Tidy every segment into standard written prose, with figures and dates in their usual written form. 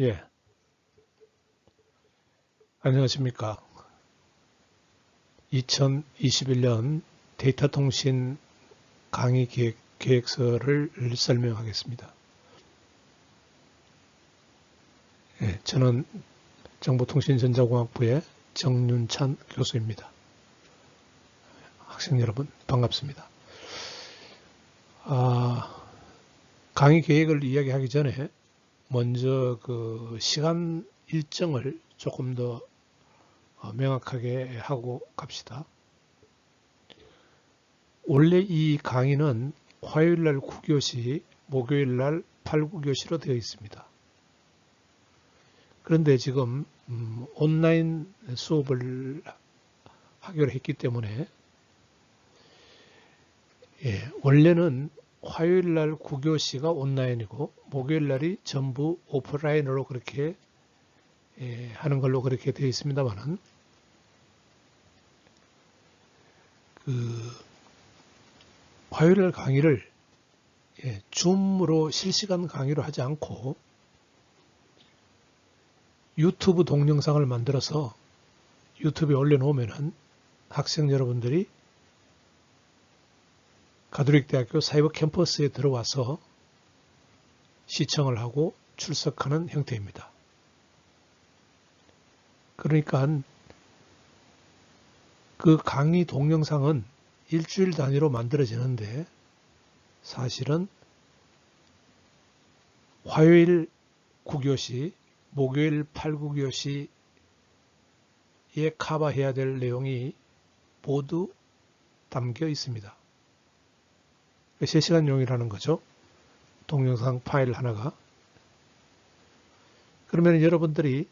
예, 안녕하십니까. 2021년 데이터 통신 강의 계획서를 설명하겠습니다. 예, 저는 정보통신전자공학부의 정윤찬 교수입니다. 학생 여러분, 반갑습니다. 강의 계획을 이야기하기 전에 먼저 그 시간 일정을 조금 더 명확하게 하고 갑시다. 원래 이 강의는 화요일날 9교시, 목요일날 8, 9교시로 되어 있습니다. 그런데 지금 온라인 수업을 하기로 했기 때문에 원래는 화요일날 9교시가 온라인이고 목요일날이 전부 오프라인으로 그렇게 하는 걸로 그렇게 되어 있습니다만은 화요일날 강의를 줌으로 실시간 강의로 하지 않고 유튜브 동영상을 만들어서 유튜브에 올려놓으면은 학생 여러분들이 가톨릭대학교 사이버 캠퍼스에 들어와서 시청을 하고 출석하는 형태입니다. 그러니까 그 강의 동영상은 일주일 단위로 만들어지는데 사실은 화요일 9교시, 목요일 8, 9교시에 커버해야 될 내용이 모두 담겨 있습니다. 3시간용이라는 거죠. 동영상 파일 하나가. 그러면 여러분들이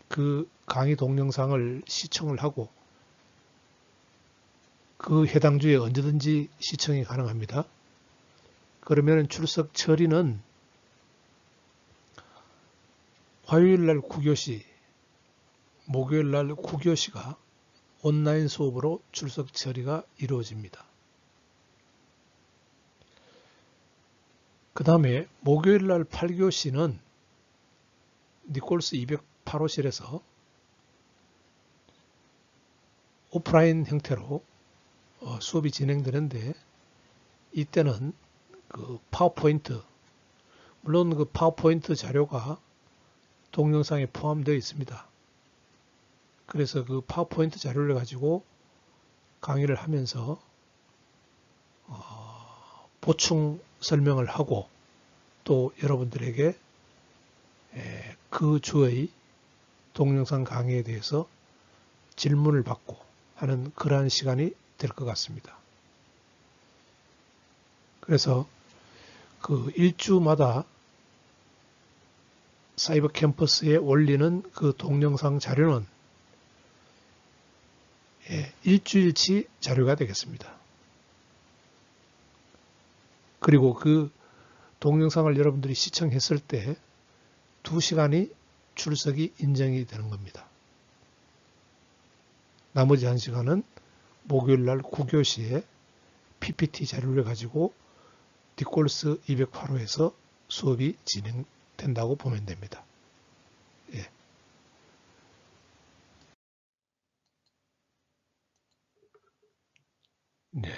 그 강의 동영상을 시청을 하고 그 해당 주에 언제든지 시청이 가능합니다. 그러면 출석 처리는 화요일날 9교시, 목요일날 9교시가 온라인 수업으로 출석 처리가 이루어집니다. 그 다음에 목요일날 8교시는 니콜스 208호실에서 오프라인 형태로 수업이 진행되는데 이때는 그 파워포인트, 물론 그 파워포인트 자료가 동영상에 포함되어 있습니다. 그래서 그 파워포인트 자료를 가지고 강의를 하면서 보충 설명을 하고 또 여러분들에게 그 주의 동영상 강의에 대해서 질문을 받고 하는 그러한 시간이 될 것 같습니다. 그래서 그 일주마다 사이버 캠퍼스에 올리는 그 동영상 자료는 일주일치 자료가 되겠습니다. 그리고 그 동영상을 여러분들이 시청했을 때 2시간이 출석이 인정이 되는 겁니다. 나머지 1시간은 목요일날 9교시에 PPT 자료를 가지고 디콜스 208호에서 수업이 진행된다고 보면 됩니다. 예. 네.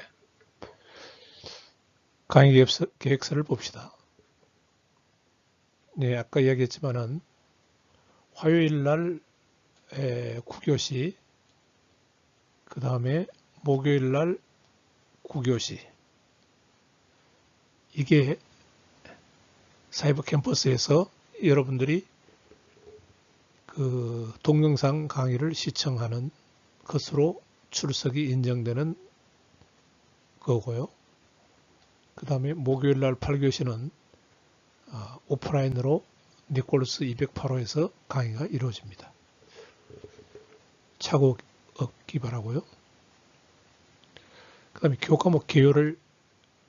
강의 계획서를 봅시다. 네, 아까 이야기했지만은 화요일날 9교시, 그 다음에 목요일날 9교시, 이게 사이버 캠퍼스에서 여러분들이 그 동영상 강의를 시청하는 것으로 출석이 인정되는 거고요. 그 다음에 목요일날 8교시는 오프라인으로 니콜스 208호에서 강의가 이루어집니다. 착오 없기 바라고요. 그 다음에 교과목 개요를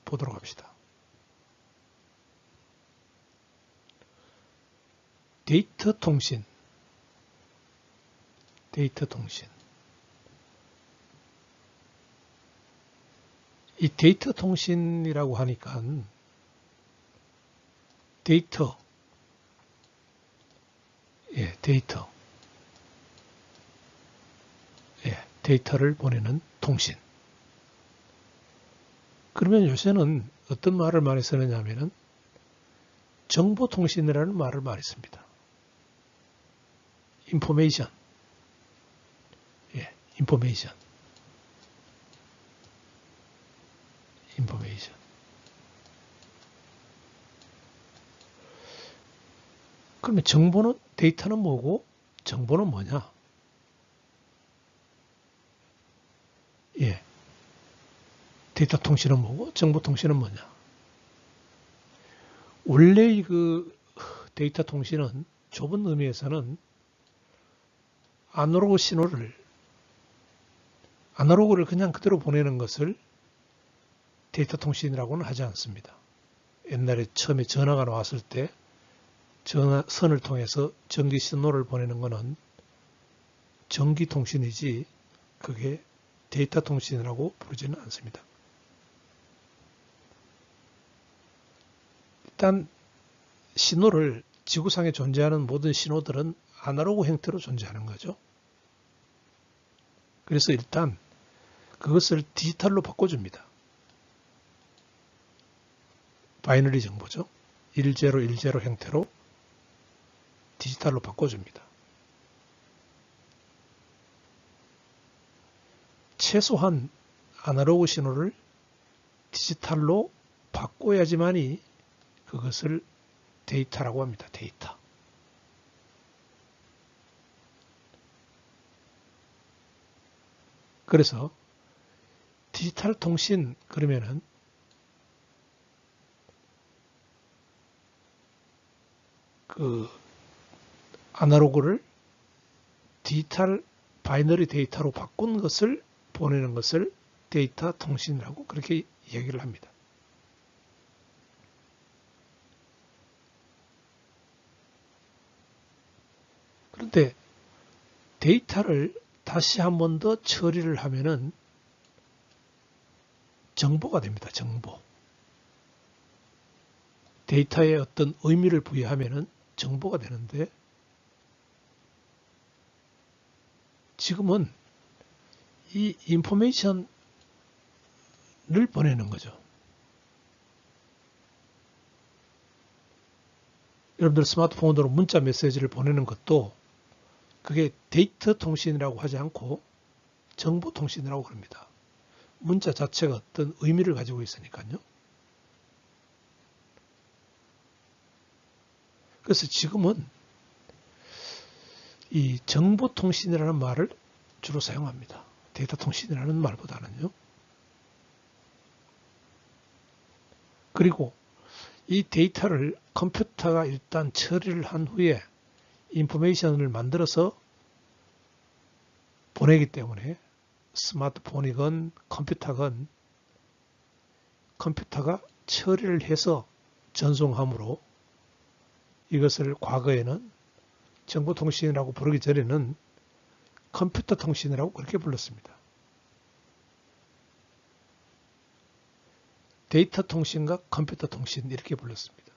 보도록 합시다. 데이터 통신. 이 데이터 통신이라고 하니까 데이터, 데이터. 데이터를 보내는 통신. 그러면 요새는 어떤 말을 많이 쓰느냐 하면은 정보통신이라는 말을 많이 씁니다. 인포메이션. 인포메이션. 그러면 정보는, 데이터는 뭐고 정보는 뭐냐? 데이터 통신은 뭐고 정보 통신은 뭐냐? 원래 그 데이터 통신은 좁은 의미에서는 아날로그를 그냥 그대로 보내는 것을 데이터 통신이라고는 하지 않습니다. 옛날에 처음에 전화가 나왔을 때 전화선을 통해서 전기 신호를 보내는 것은 전기 통신이지 그게 데이터 통신이라고 부르지는 않습니다. 일단 신호를, 지구상에 존재하는 모든 신호들은 아날로그 형태로 존재하는 거죠. 그래서 일단 그것을 디지털로 바꿔줍니다. 바이너리 정보죠. 1010 형태로 디지털로 바꿔줍니다. 최소한 아날로그 신호를 디지털로 바꿔야지만이 그것을 데이터라고 합니다. 데이터. 그래서 디지털 통신 그러면은 그 아날로그를 디지털 바이너리 데이터로 바꾼 것을 보내는 것을 데이터 통신이라고 그렇게 얘기를 합니다. 그런데 데이터를 다시 한 번 더 처리를 하면은 정보가 됩니다. 정보. 데이터에 어떤 의미를 부여하면은 정보가 되는데 지금은 이 인포메이션을 보내는 거죠. 여러분들 스마트폰으로 문자 메시지를 보내는 것도 그게 데이터 통신이라고 하지 않고 정보 통신이라고 합니다. 문자 자체가 어떤 의미를 가지고 있으니까요. 그래서 지금은 이 정보 통신이라는 말을 주로 사용합니다. 데이터 통신이라는 말보다는요. 그리고 이 데이터를 컴퓨터가 일단 처리를 한 후에 인포메이션을 만들어서 보내기 때문에 스마트폰이건 컴퓨터건 컴퓨터가 처리를 해서 전송함으로 이것을 과거에는 정보통신이라고 부르기 전에는 컴퓨터 통신이라고 그렇게 불렀습니다. 데이터 통신과 컴퓨터 통신 이렇게 불렀습니다.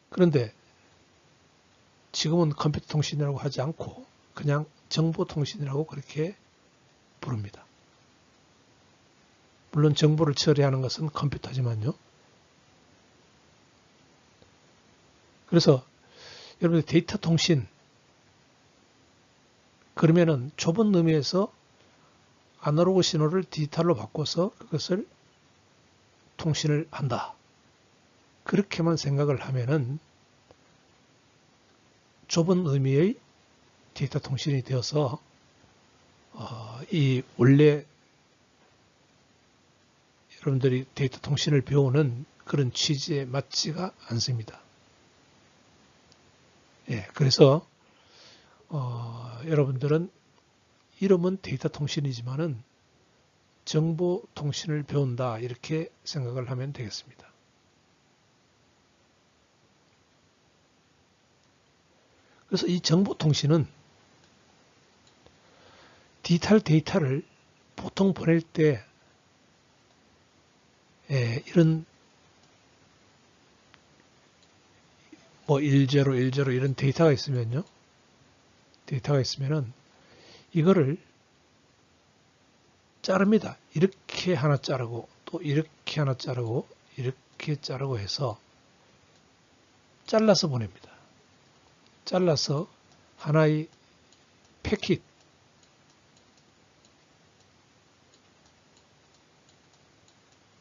그런데 지금은 컴퓨터 통신이라고 하지 않고 그냥 정보 통신이라고 그렇게 부릅니다. 물론 정보를 처리하는 것은 컴퓨터지만요. 그래서 여러분들 데이터 통신 그러면은 좁은 의미에서 아날로그 신호를 디지털로 바꿔서 그것을 통신을 한다. 그렇게만 생각을 하면은 좁은 의미의 데이터 통신이 되어서 이 원래 여러분들이 데이터 통신을 배우는 그런 취지에 맞지가 않습니다. 그래서 여러분들은 이름은 데이터 통신이지만은 정보 통신을 배운다 이렇게 생각을 하면 되겠습니다. 그래서 이 정보 통신은 디지털 데이터를 보통 보낼 때 이런 뭐 10, 10 이런 데이터가 있으면요. 데이터가 있으면은 이거를 자릅니다. 이렇게 하나 자르고 또 이렇게 하나 자르고 이렇게 자르고 해서 잘라서 보냅니다. 잘라서 하나의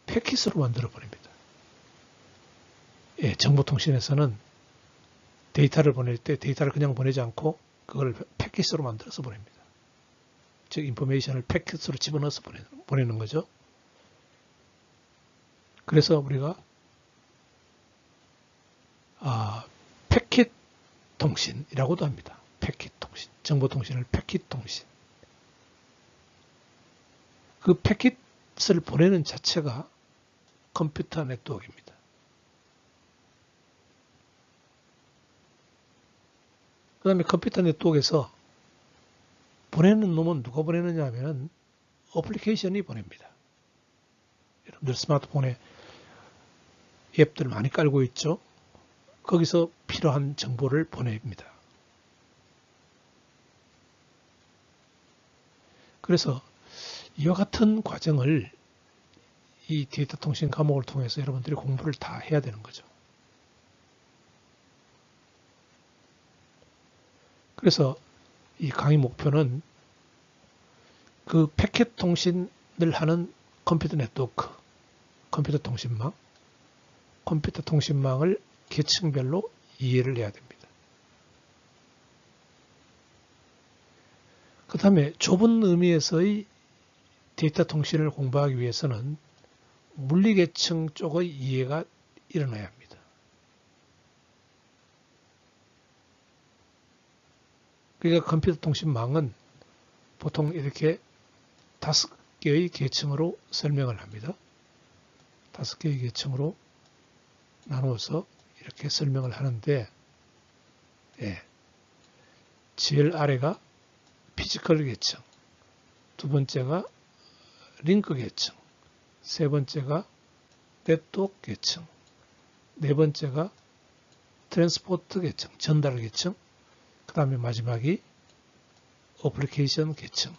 패킷으로 만들어 버립니다. 예, 정보통신에서는 데이터를 보낼 때 데이터를 그냥 보내지 않고 그걸 패킷으로 만들어서 보냅니다. 즉 인포메이션을 패킷으로 집어넣어서 보내는 거죠. 그래서 우리가 패킷 통신이라고도 합니다. 패킷 통신, 정보통신을 패킷 통신. 그 패킷을 보내는 자체가 컴퓨터 네트워크입니다. 그 다음에 컴퓨터 네트워크에서 보내는 놈은 누가 보내느냐 하면 어플리케이션이 보냅니다. 여러분들 스마트폰에 앱들 많이 깔고 있죠. 거기서 필요한 정보를 보냅니다. 그래서 이와 같은 과정을 이 데이터 통신 과목을 통해서 여러분들이 공부를 다 해야 되는 거죠. 그래서 이 강의 목표는 그 패킷 통신을 하는 컴퓨터 네트워크, 컴퓨터 통신망을 계층별로 이해를 해야 됩니다. 그 다음에 좁은 의미에서의 데이터 통신을 공부하기 위해서는 물리계층 쪽의 이해가 일어나야 합니다. 그러니까 컴퓨터 통신망은 보통 이렇게 5개의 계층으로 설명을 합니다. 5개의 계층으로 나누어서 이렇게 설명을 하는데, 예, 제일 아래가 피지컬 계층, 두 번째가 링크 계층, 세 번째가 네트워크 계층, 네 번째가 트랜스포트 계층, 전달 계층, 그 다음에 마지막이 어플리케이션 계층.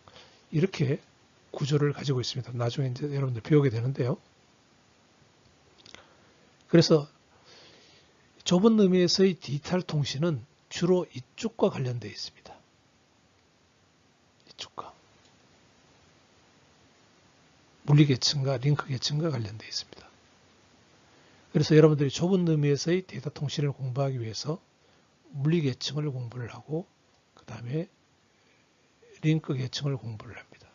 이렇게 구조를 가지고 있습니다. 나중에 이제 여러분들 배우게 되는데요. 그래서 좁은 의미에서의 디지털 통신은 주로 이쪽과 관련되어 있습니다. 이쪽과. 물리계층과 링크계층과 관련되어 있습니다. 그래서 여러분들이 좁은 의미에서의 데이터 통신을 공부하기 위해서 물리계층을 공부를 하고 그 다음에 링크계층을 공부를 합니다.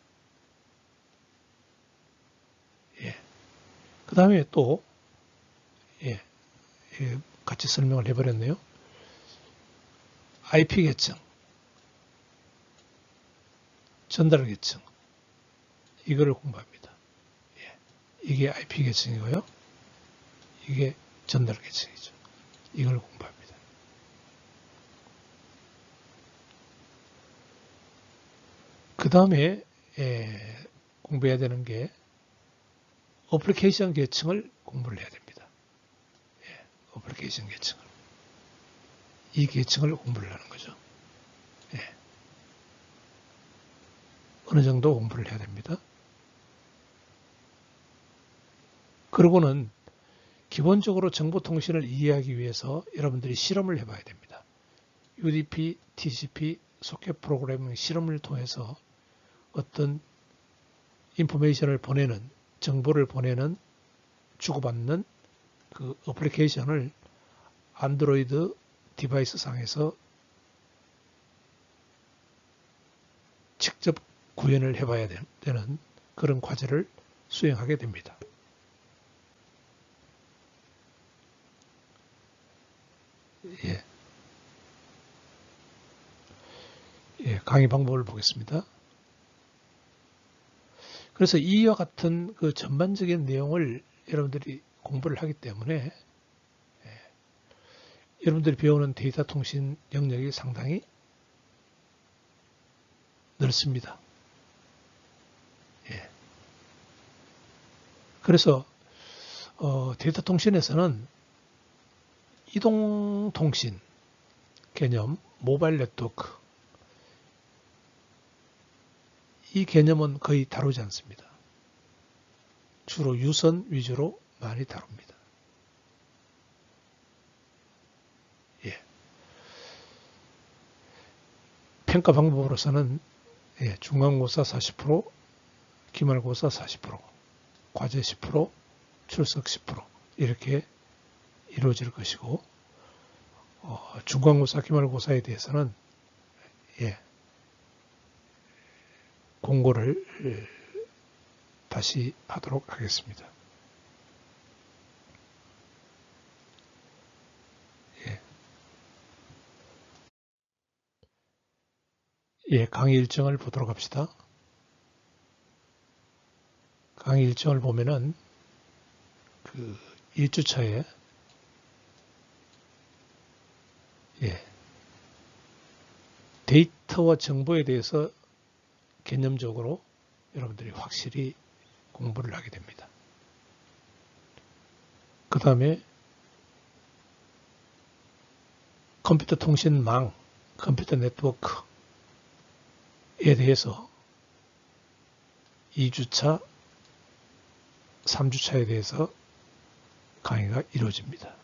예. 그 다음에 또 같이 설명을 해버렸네요. IP계층, 전달계층, 이거를 공부합니다. 예. 이게 IP계층이고요. 이게 전달계층이죠. 이걸 공부합니다. 그 다음에 공부해야 되는 게 어플리케이션 계층을 공부를 해야 됩니다. 예. 어플리케이션 계층을. 이 계층을 공부를 하는 거죠. 예. 어느 정도 공부를 해야 됩니다. 그러고는 기본적으로 정보통신을 이해하기 위해서 여러분들이 실험을 해봐야 됩니다. UDP, TCP, 소켓 프로그래밍 실험을 통해서 어떤 인포메이션을 보내는, 정보를 보내는, 주고받는 그 어플리케이션을 안드로이드 디바이스 상에서 직접 구현을 해봐야 되는 그런 과제를 수행하게 됩니다. 예. 강의 방법을 보겠습니다. 그래서 이와 같은 그 전반적인 내용을 여러분들이 공부를 하기 때문에 여러분들이 배우는 데이터 통신 영역이 상당히 넓습니다. 예. 그래서 데이터 통신에서는 이동통신 개념, 모바일 네트워크, 이 개념은 거의 다루지 않습니다. 주로 유선 위주로 많이 다룹니다. 예. 평가 방법으로서는 중간고사 40%, 기말고사 40%, 과제 10%, 출석 10% 이렇게 이루어질 것이고, 중간고사, 기말고사에 대해서는 공고를 다시 하도록 하겠습니다. 강의 일정을 보도록 합시다. 강의 일정을 보면은 그 1주차에 데이터와 정보에 대해서 개념적으로 여러분들이 확실히 공부를 하게 됩니다. 그 다음에 컴퓨터 통신망, 컴퓨터 네트워크에 대해서 2주차, 3주차에 대해서 강의가 이루어집니다.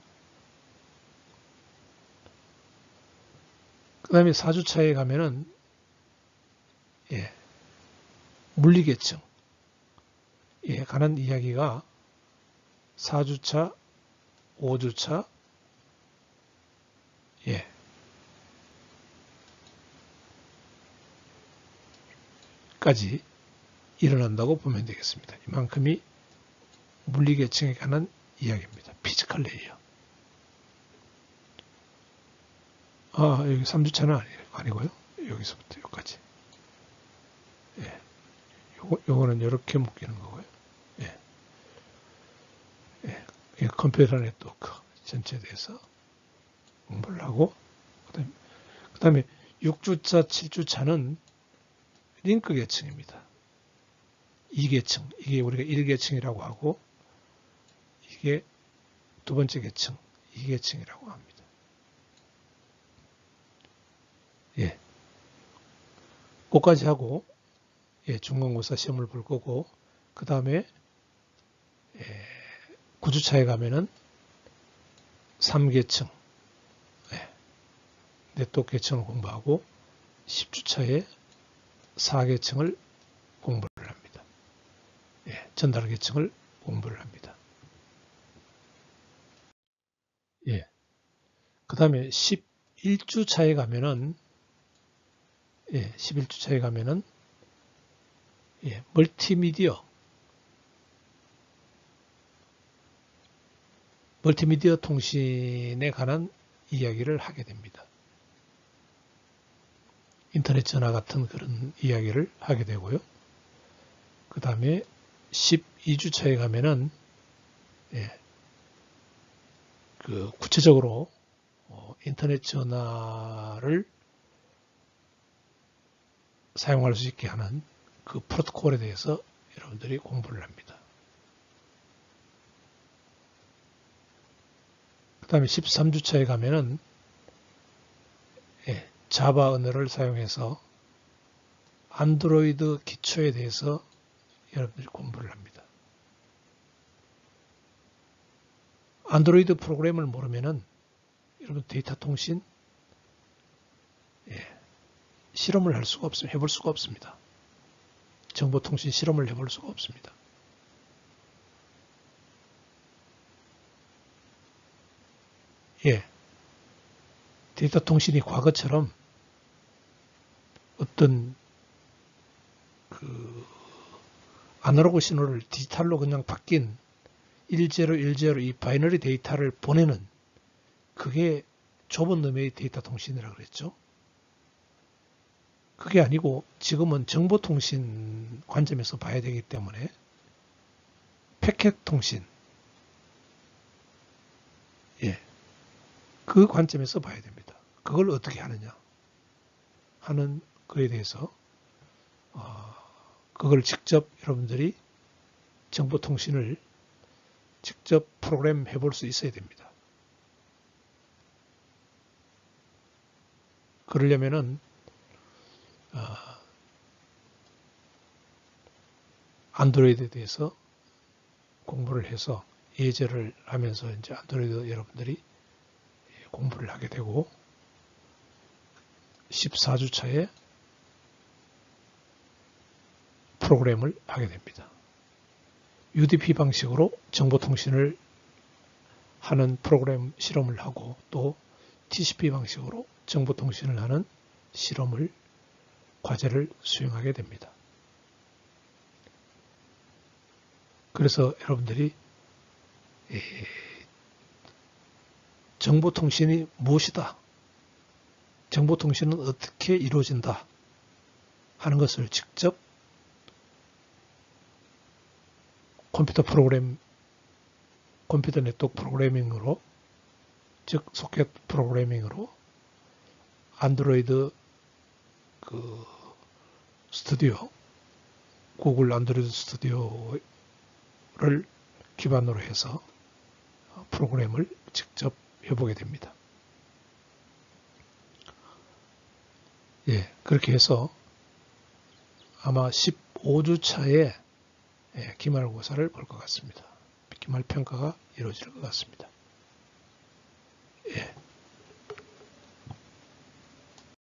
그 다음에 4주차에 가면은 물리계층에 관한 이야기가 4주차, 5주차 까지 일어난다고 보면 되겠습니다. 이만큼이 물리계층에 관한 이야기입니다. 피지컬 레이어. 여기 3주차는 아니고요. 여기서부터 여기까지. 요거는 이렇게 묶이는 거고요. 컴퓨터 네트워크 전체에 대해서 공부를 하고, 그 다음에 6주차, 7주차는 링크 계층입니다. 2계층, 이게 우리가 1계층이라고 하고, 이게 두 번째 계층, 2계층이라고 합니다. 그까지 하고, 중간고사 시험을 볼 거고, 그 다음에 9주차에 가면은 3계층, 네트워크 계층을 공부하고, 10주차에 4계층을 공부를 합니다. 전달 계층을 공부를 합니다. 그 다음에 11주차에 가면은 11주차에 가면은 멀티미디어 통신에 관한 이야기를 하게 됩니다. 인터넷 전화 같은 그런 이야기를 하게 되고요. 그 다음에 12주차에 가면은 그 구체적으로 인터넷 전화를 사용할 수 있게 하는 그 프로토콜에 대해서 여러분들이 공부를 합니다. 그 다음에 13주차에 가면은 자바 언어를 사용해서 안드로이드 기초에 대해서 여러분들이 공부를 합니다. 안드로이드 프로그램을 모르면은 여러분 데이터 통신 실험을 할 수가 없습니다. 해볼 수가 없습니다. 정보통신 실험을 해볼 수가 없습니다. 데이터 통신이 과거처럼 어떤 그 아날로그 신호를 디지털로 그냥 바뀐 1010 이 바이너리 데이터를 보내는 그게 좁은 의미의 데이터 통신이라고 그랬죠. 그게 아니고 지금은 정보통신 관점에서 봐야 되기 때문에 패켓 통신, 그 관점에서 봐야 됩니다. 그걸 어떻게 하느냐 하는 거에 대해서 그걸 직접 여러분들이 정보통신을 직접 프로그램 해볼 수 있어야 됩니다. 그러려면은 안드로이드에 대해서 공부를 해서 예제를 하면서 이제 안드로이드 여러분들이 공부를 하게 되고 14주차에 프로그램을 하게 됩니다. UDP 방식으로 정보통신을 하는 프로그램 실험을 하고 또 TCP 방식으로 정보통신을 하는 실험을 과제를 수행하게 됩니다. 그래서 여러분들이 정보통신이 무엇이다, 정보통신은 어떻게 이루어진다 하는 것을 직접 컴퓨터 네트워크 프로그래밍으로, 즉 소켓 프로그래밍으로 안드로이드 스튜디오, 구글 안드로이드 스튜디오를 기반으로 해서 프로그램을 직접 해보게 됩니다. 예, 그렇게 해서 아마 15주 차에 기말고사를 볼 것 같습니다. 기말평가가 이루어질 것 같습니다.